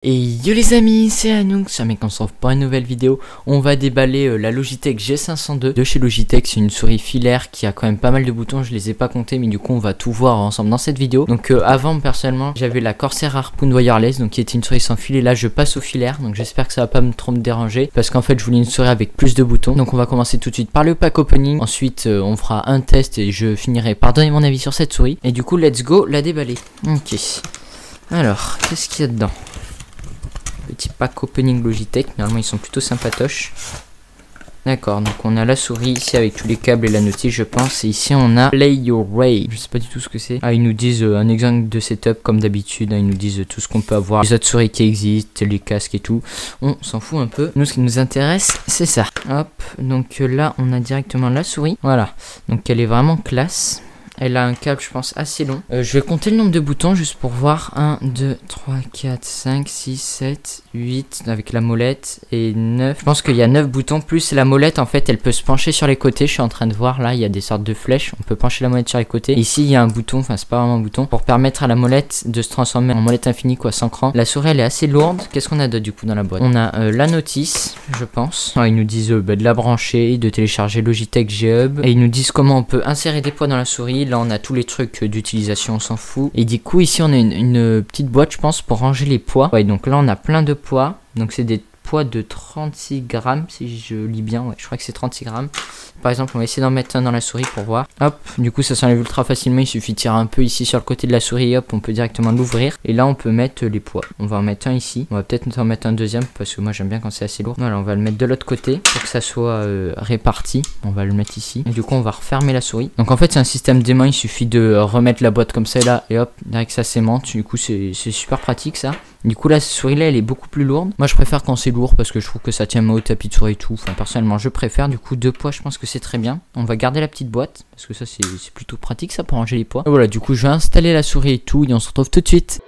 Et yo les amis, c'est Anouk, c'est un mec, on se retrouve pour une nouvelle vidéo. On va déballer la Logitech G502 de chez Logitech. C'est une souris filaire qui a quand même pas mal de boutons, je les ai pas comptés, mais du coup on va tout voir ensemble dans cette vidéo. Donc avant, personnellement, j'avais la Corsair Harpoon Wireless, donc qui était une souris sans fil, et là je passe au filaire, donc j'espère que ça va pas trop me déranger, parce qu'en fait je voulais une souris avec plus de boutons. Donc on va commencer tout de suite par le pack opening, ensuite on fera un test et je finirai par donner mon avis sur cette souris. Et du coup let's go la déballer. Ok, alors qu'est-ce qu'il y a dedans? Petit pack opening Logitech, normalement ils sont plutôt sympatoches. D'accord, donc on a la souris ici avec tous les câbles et la notice je pense. Et ici on a Play Your Way, je sais pas du tout ce que c'est. Ah, ils nous disent un exemple de setup comme d'habitude, ils nous disent tout ce qu'on peut avoir, les autres souris qui existent, les casques et tout. On s'en fout un peu, nous ce qui nous intéresse c'est ça. Hop, donc là on a directement la souris, voilà. Donc elle est vraiment classe. Elle a un câble, je pense, assez long. Je vais compter le nombre de boutons juste pour voir. 1, 2, 3, 4, 5, 6, 7, 8 avec la molette et 9. Je pense qu'il y a 9 boutons plus la molette. En fait, elle peut se pencher sur les côtés. Je suis en train de voir là, il y a des sortes de flèches. On peut pencher la molette sur les côtés. Et ici, il y a un bouton, enfin, c'est pas vraiment un bouton, pour permettre à la molette de se transformer en molette infinie, quoi, sans cran. La souris, elle est assez lourde. Qu'est-ce qu'on a d'autre du coup dans la boîte? On a la notice, je pense. Ils nous disent de la brancher, de télécharger Logitech G-Hub. Et ils nous disent comment on peut insérer des poids dans la souris. Là, on a tous les trucs d'utilisation, on s'en fout. Et du coup, ici, on a une petite boîte, je pense, pour ranger les poids. Ouais, donc là, on a plein de poids. Donc, c'est des poids de 36 grammes, si je lis bien. Ouais, je crois que c'est 36 grammes. Par exemple, on va essayer d'en mettre un dans la souris pour voir. Hop, du coup, ça s'enlève ultra facilement. Il suffit de tirer un peu ici sur le côté de la souris. Hop, on peut directement l'ouvrir. Et là, on peut mettre les poids. On va en mettre un ici. On va peut-être en mettre un deuxième parce que moi, j'aime bien quand c'est assez lourd. Voilà, on va le mettre de l'autre côté pour que ça soit réparti. On va le mettre ici. Et du coup, on va refermer la souris. Donc, en fait, c'est un système d'aimant. Il suffit de remettre la boîte comme ça là. Et hop, direct, ça s'aimante. Du coup, c'est super pratique ça. Du coup, la souris là, elle est beaucoup plus lourde. Moi, je préfère quand c'est lourd parce que je trouve que ça tient au tapis de souris et tout. Enfin, personnellement, je préfère. Du coup, 2 poids, je pense que c'est très bien. On va garder la petite boîte parce que ça, c'est plutôt pratique ça pour ranger les poids. Et voilà, du coup, je vais installer la souris et tout. Et on se retrouve tout de suite.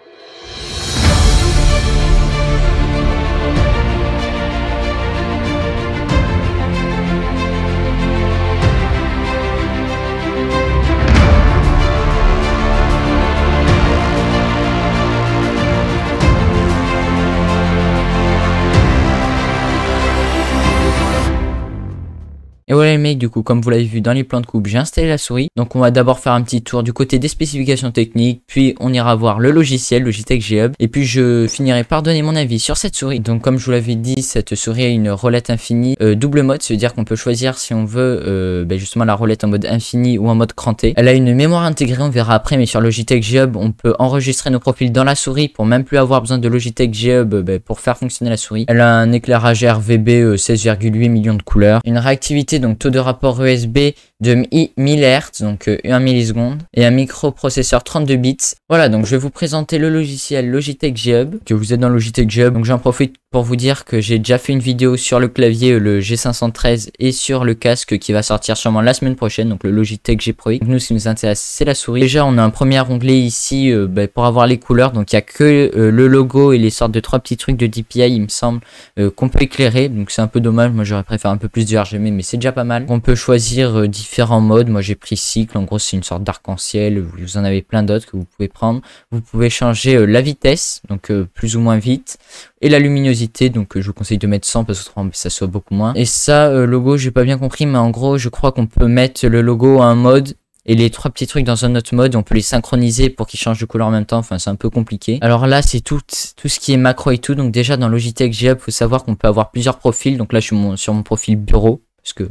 Et voilà les mecs, du coup comme vous l'avez vu dans les plans de coupe, j'ai installé la souris. Donc on va d'abord faire un petit tour du côté des spécifications techniques, puis on ira voir le logiciel Logitech G-Hub, et puis je finirai par donner mon avis sur cette souris. Donc comme je vous l'avais dit, cette souris a une roulette infinie double mode, ça veut dire qu'on peut choisir si on veut justement la roulette en mode infini ou en mode cranté. Elle a une mémoire intégrée, on verra après, mais sur Logitech G-Hub on peut enregistrer nos profils dans la souris pour même plus avoir besoin de Logitech G-Hub pour faire fonctionner la souris. Elle a un éclairage RGB 16,8 millions de couleurs, une réactivité donc taux de rapport USB de 1000 Hz, donc 1 milliseconde, et un microprocesseur 32 bits. Voilà, donc je vais vous présenter le logiciel Logitech G-Hub, que vous êtes dans Logitech G-Hub. Donc j'en profite pour vous dire que j'ai déjà fait une vidéo sur le clavier, le G513, et sur le casque qui va sortir sûrement la semaine prochaine, donc le Logitech G Pro X. Donc nous, ce qui nous intéresse, c'est la souris. Déjà, on a un premier onglet ici pour avoir les couleurs, donc il n'y a que le logo et les sortes de 3 petits trucs de DPI, il me semble, qu'on peut éclairer, donc c'est un peu dommage. Moi, j'aurais préféré un peu plus de RGB, mais c'est déjà pas mal. On peut choisir différents modes. Moi, j'ai pris cycle, en gros, c'est une sorte d'arc-en-ciel. Vous en avez plein d'autres que vous pouvez prendre. Vous pouvez changer la vitesse, donc plus ou moins vite, et la luminosité, donc je vous conseille de mettre 100 parce que ça soit beaucoup moins. Et ça, logo, j'ai pas bien compris, mais en gros, je crois qu'on peut mettre le logo à un mode et les 3 petits trucs dans un autre mode, on peut les synchroniser pour qu'ils changent de couleur en même temps. Enfin, c'est un peu compliqué. Alors là, c'est tout ce qui est macro et tout. Donc déjà, dans Logitech G-Hub, faut savoir qu'on peut avoir plusieurs profils. Donc là, je suis sur mon profil bureau. Parce que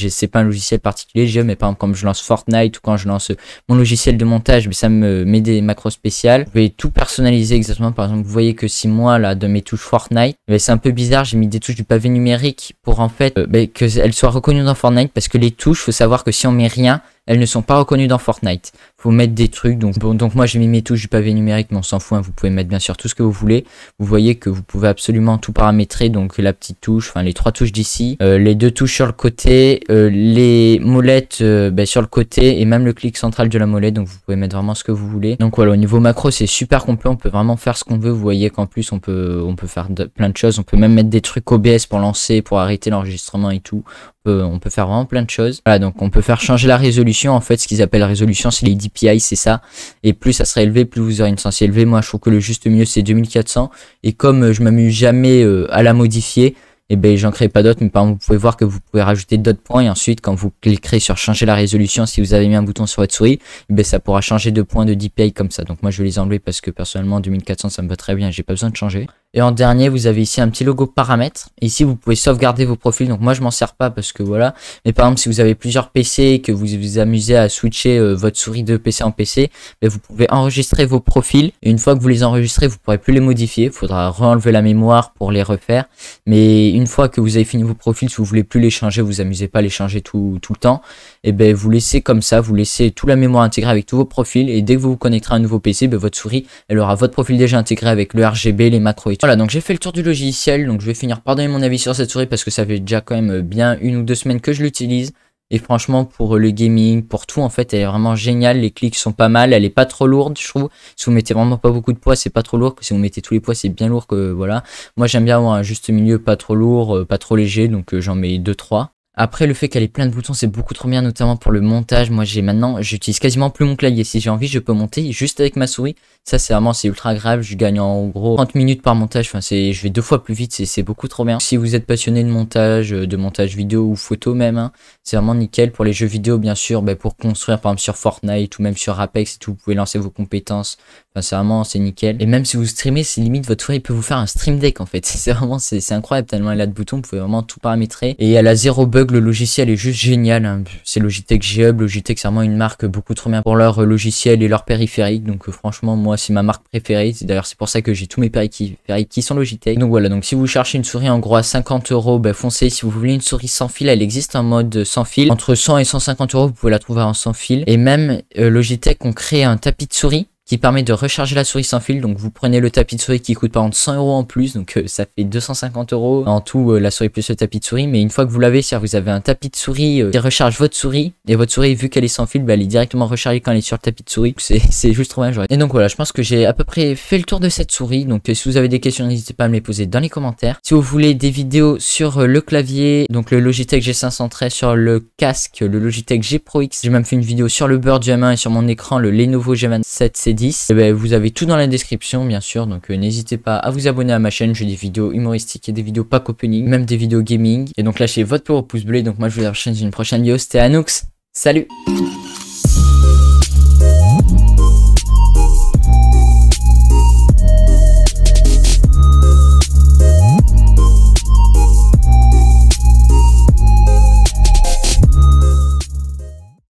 c'est pas un logiciel particulier, mais par exemple quand je lance Fortnite ou quand je lance mon logiciel de montage, mais ça me met des macros spéciales. Vous pouvez tout personnaliser exactement. Par exemple, vous voyez que si moi là de mes touches Fortnite, c'est un peu bizarre, j'ai mis des touches du pavé numérique pour en fait qu'elles soient reconnues dans Fortnite, parce que les touches, faut savoir que si on met rien, elles ne sont pas reconnues dans Fortnite. Faut mettre des trucs. Donc moi j'ai mis mes touches du pavé numérique, mais on s'en fout. Vous pouvez mettre bien sûr tout ce que vous voulez. Vous voyez que vous pouvez absolument tout paramétrer. Donc la petite touche, enfin les 3 touches d'ici, les 2 touches sur le côté, les molettes sur le côté et même le clic central de la molette. Donc vous pouvez mettre vraiment ce que vous voulez. Donc voilà, au niveau macro c'est super complet. On peut vraiment faire ce qu'on veut. Vous voyez qu'en plus on peut faire plein de choses. On peut même mettre des trucs OBS pour lancer, pour arrêter l'enregistrement et tout. On peut faire vraiment plein de choses. Voilà, donc on peut faire changer la résolution. En fait, ce qu'ils appellent résolution, c'est les DPI. DPI, c'est ça. Et plus ça serait élevé, plus vous aurez une sensibilité élevée. Moi, je trouve que le juste milieu, c'est 2400. Et comme je m'amuse jamais à la modifier, et ben j'en crée pas d'autres, mais par exemple vous pouvez voir que vous pouvez rajouter d'autres points et ensuite quand vous cliquerez sur changer la résolution, si vous avez mis un bouton sur votre souris, et ben ça pourra changer de points de DPI comme ça. Donc moi je vais les enlever parce que personnellement 2400 ça me va très bien, j'ai pas besoin de changer. Et en dernier, vous avez ici un petit logo paramètres. Et ici, vous pouvez sauvegarder vos profils. Donc moi, je m'en sers pas parce que voilà. Mais par exemple, si vous avez plusieurs PC et que vous vous amusez à switcher votre souris de PC en PC, ben, vous pouvez enregistrer vos profils. Et une fois que vous les enregistrez, vous pourrez plus les modifier. Il faudra re-enlever la mémoire pour les refaire. Mais une fois que vous avez fini vos profils, si vous voulez plus les changer, vous amusez pas à les changer tout le temps, et ben vous laissez comme ça, vous laissez toute la mémoire intégrée avec tous vos profils. Et dès que vous vous connecterez à un nouveau PC, ben, votre souris, elle aura votre profil déjà intégré avec le RGB, les macros et tout. Voilà, donc j'ai fait le tour du logiciel, donc je vais finir par donner mon avis sur cette souris parce que ça fait déjà quand même bien 1 ou 2 semaines que je l'utilise. Et franchement, pour le gaming, pour tout, en fait, elle est vraiment géniale. Les clics sont pas mal, elle est pas trop lourde, je trouve. Si vous mettez vraiment pas beaucoup de poids, c'est pas trop lourd. Si vous mettez tous les poids, c'est bien lourd que voilà. Moi, j'aime bien avoir un juste milieu, pas trop lourd, pas trop léger, donc j'en mets 2-3. Après, le fait qu'elle ait plein de boutons, c'est beaucoup trop bien, notamment pour le montage. Moi, j'utilise quasiment plus mon clavier. Si j'ai envie, je peux monter juste avec ma souris. Ça, c'est ultra agréable. Je gagne en gros 30 minutes par montage. Enfin, je vais 2 fois plus vite. C'est beaucoup trop bien. Si vous êtes passionné de montage vidéo ou photo même, hein, c'est vraiment nickel. Pour les jeux vidéo, bien sûr, pour construire, par exemple, sur Fortnite ou même sur Apex et tout, vous pouvez lancer vos compétences. Enfin, c'est nickel. Et même si vous streamez, c'est limite, votre souris peut vous faire un stream deck, en fait. C'est incroyable tellement elle a de boutons. Vous pouvez vraiment tout paramétrer. Et elle a 0 bug. Le logiciel est juste génial, hein. C'est Logitech G-Hub. Logitech, c'est vraiment une marque beaucoup trop bien pour leur logiciel et leur périphérique. Donc franchement, moi, c'est ma marque préférée. D'ailleurs, c'est pour ça que j'ai tous mes périphériques qui sont Logitech. Donc voilà, donc si vous cherchez une souris en gros à 50 €, foncez. Si vous voulez une souris sans fil, elle existe en mode sans fil. Entre 100 et 150 €, vous pouvez la trouver en sans fil. Et même Logitech ont créé un tapis de souris qui permet de recharger la souris sans fil. Donc vous prenez le tapis de souris qui coûte par exemple 100 € en plus, donc ça fait 250 € en tout, la souris plus le tapis de souris. Mais une fois que vous l'avez, c'est-à-dire vous avez un tapis de souris qui recharge votre souris, et votre souris, vu qu'elle est sans fil, elle est directement rechargée quand elle est sur le tapis de souris. C'est juste trop bien. Et donc voilà, je pense que j'ai à peu près fait le tour de cette souris. Donc si vous avez des questions, n'hésitez pas à me les poser dans les commentaires. Si vous voulez des vidéos sur le clavier, donc le Logitech G513, sur le casque, le Logitech G Pro X, j'ai même fait une vidéo sur le Bird M1 et sur mon écran le Lenovo G27C10. Et vous avez tout dans la description, bien sûr, donc n'hésitez pas à vous abonner à ma chaîne. J'ai des vidéos humoristiques et des vidéos pack opening, même des vidéos gaming. Et donc lâchez votre pouce bleu. Donc moi je vous dis à la prochaine, une prochaine vidéo. C'était Anoux, salut.